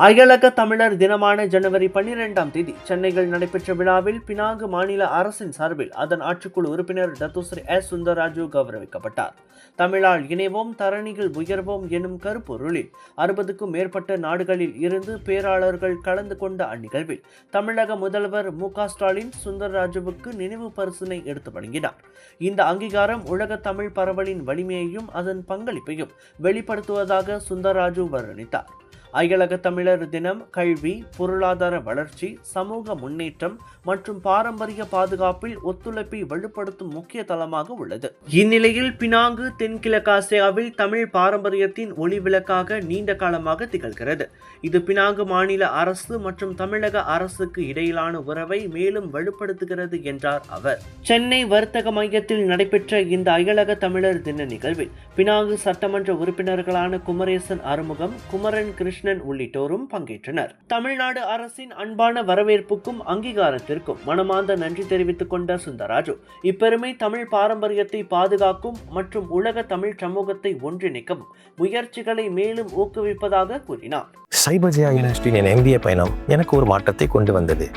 அயலக தமிழர் தினமான ஜனவரி 12ஆம் தேதி சென்னையில் நடைபெற்ற விழாவில் பினாங்கு மாநில அரசின் சார்பில் அதன் ஆட்சிக்குழு உறுப்பினர் டத்துஸ்ரீ எஸ் சுந்தரராஜு கௌரவிக்கப்பட்டார். தமிழால் இணைவோம் தரணிகள் உயர்வோம் எனும் கருப்பொருளில் 60க்கும் மேற்பட்ட நாடுகளில் இருந்து பேராளர்கள் கலந்து கொண்ட அந்நிகழ்வில் தமிழக முதல்வர் மு.க.ஸ்டாலின் சுந்தரராஜுவுக்கு நினைவு பரிசினை எடுத்து வழங்கினார். இந்த அங்கீகாரம் உலக தமிழ் பரவலின் வலிமையையும் அதன் பங்களிப்பையும் வெளிப்படுத்துவதாக சுந்தரராஜு வர்ணித்தார். அயலக தமிழர் தினம் கல்வி, பொருளாதார வளர்ச்சி, சமூக முன்னேற்றம் மற்றும் பாரம்பரிய பாதுகாப்பில் ஒத்துழைப்பை வலுப்படுத்தும் முக்கிய தளமாக உள்ளது. இந்நிலையில் பினாங்கு தென்கிழக்காசியாவில் தமிழ் பாரம்பரியத்தின் ஒளிவிளக்காக நீண்ட காலமாக திகழ்கிறது. இது பினாங்கு மாநில அரசு மற்றும் தமிழக அரசுக்கு இடையிலான உறவை மேலும் வலுப்படுத்துகிறது என்றார் அவர். சென்னை வர்த்தக மையத்தில் நடைபெற்ற இந்த அயலக தமிழர் தின நிகழ்வில் பினாங்கு சட்டமன்ற உறுப்பினர்களான குமரேசன் அறுமுகம், குமரன் கிருஷ்ணன் உள்ளிட்டோரும் பங்கேற்றனர். தமிழ்நாடு அரசின் அன்பான வரவேற்புக்கும் அங்கீகாரத்திற்கும் மனமார்ந்த நன்றி தெரிவித்துக் கொண்ட சுந்தரராஜு, இப்பெருமை தமிழ் பாரம்பரியத்தை பாதுகாக்கும் மற்றும் உலக தமிழ் சமூகத்தை ஒன்றிணைக்கவும் முயற்சிகளை மேலும் ஊக்குவிப்பதாக கூறினார். சைபர்ஜியா யூனிவர்சிட்டியின் MBA பயணம் எனக்கு ஒரு மாற்றத்தை கொண்டு வந்தது.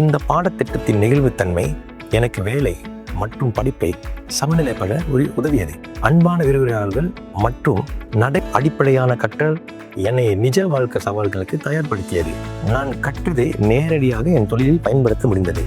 இந்த பாடத்திட்டத்தின் நெகிழ்வுத்தன்மை எனக்கு வேலை மற்றும் படிப்பை சமநிலைப்பட உதவியது. அன்பான விரிவுரையாளர்கள் மற்றும் அடிப்படையான கற்றல் என்னை நிஜ வாழ்க்கை சவால்களுக்கு தயார்படுத்தியது. நான் கற்றதை நேரடியாக என் தொழிலில் பயன்படுத்த முடிந்தது.